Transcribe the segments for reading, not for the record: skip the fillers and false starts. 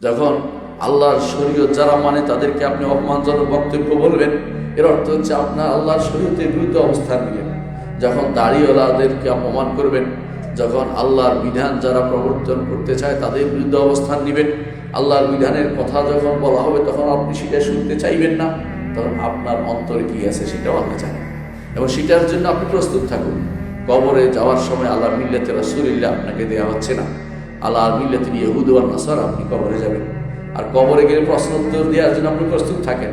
যখন আল্লাহর শরীয়ত যারা মানে তাদেরকে আপনি অপমানজনক বক্তব্য বলবেন, এর অর্থ হচ্ছে আপনার আল্লাহর শরীয়তের বিরুদ্ধে অবস্থান নিলেন। যখন দাড়িওয়ালাদেরকে অপমান করবেন, যখন আল্লাহর বিধান যারা প্রবর্তন করতে চায় তাদের বিরুদ্ধে অবস্থান নেবেন, আল্লাহর বিধানের কথা যখন বলা হবে তখন আপনি সেটা শুনতে চাইবেন না, তখন আপনার অন্তরে কি আছে সেটাও আল্লাহ জানেন, এবং সেটার জন্য আপনি প্রস্তুত থাকুন। কবরে যাওয়ার সময় আল্লাহর মিল্লাতে রাসূলুল্লাহ আপনাকে দেওয়া হচ্ছে না, আল্লাহর মিল্লাতে ইহুদ ওয়ান নাসারা আপনি কবরে যাবেন। আর কবরে গেলে প্রশ্ন উত্তর দেওয়ার জন্য আপনি প্রস্তুত থাকেন,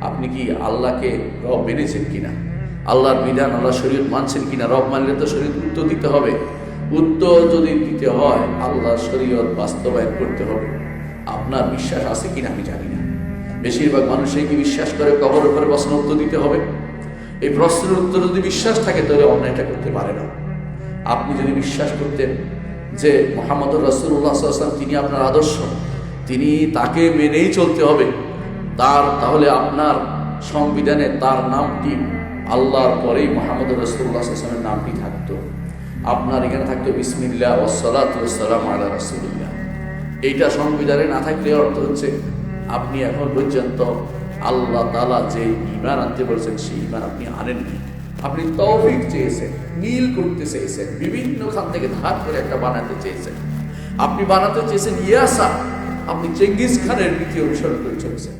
আপনি কি আল্লাহকে রব মেনেছেন কিনা, আল্লাহর বিধান আল্লাহর শরীয়ত মানছেন কিনা। রব মানলে তো শরীয়ত উত্তর দিতে হবে, উত্তর যদি দিতে হয় আল্লাহর শরীয়ত বাস্তবায়ন করতে হবে। আপনার বিশ্বাস আছে কিনা আমি জানি না, বেশিরভাগ মানুষই কি বিশ্বাস করে কবরের উপরে প্রশ্ন উত্তর দিতে হবে। এই প্রশ্নের উত্তর যদি বিশ্বাস থাকে তাহলে অন্যায়টা করতে পারে না। আপনি যদি বিশ্বাস করতেন যে মুহাম্মদুর রাসূলুল্লাহ সাল্লাল্লাহু আলাইহি ওয়াসাল্লাম তিনি আপনার আদর্শ, তিনি তাকে মেনেই চলতে হবে, তাহলে আপনার সংবিধানে তার নামটি আল্লাহর পরেই মুহাম্মদুর রাসূলুল্লাহ সাল্লাল্লাহু আলাইহি ওয়াসাল্লামের নামটি থাকতো। আপনার এখানে থাকতো বিসমিল্লাহ ওয়াসসালাতু ওয়াসসালামু আলা রাসূলিল্লাহ। এইটা সংবিধানে না থাকলে অর্থ হচ্ছে আপনি এখন পর্যন্ত আল্লাহ তাআলা যে ঈমান আনতে বলেছেন সেই ঈমান আপনি আনেননি। আপনি তৌফিক চেয়েছেন, মিল করতে চেয়েছেন, বিভিন্ন খান থেকে ধার করে একটা বানাতে চেয়েছেন। আপনি বানাতে চেয়েছেন ইয়াসা, আপনি চেঙ্গিস খানের নীতি অনুসরণ করে চলেছেন।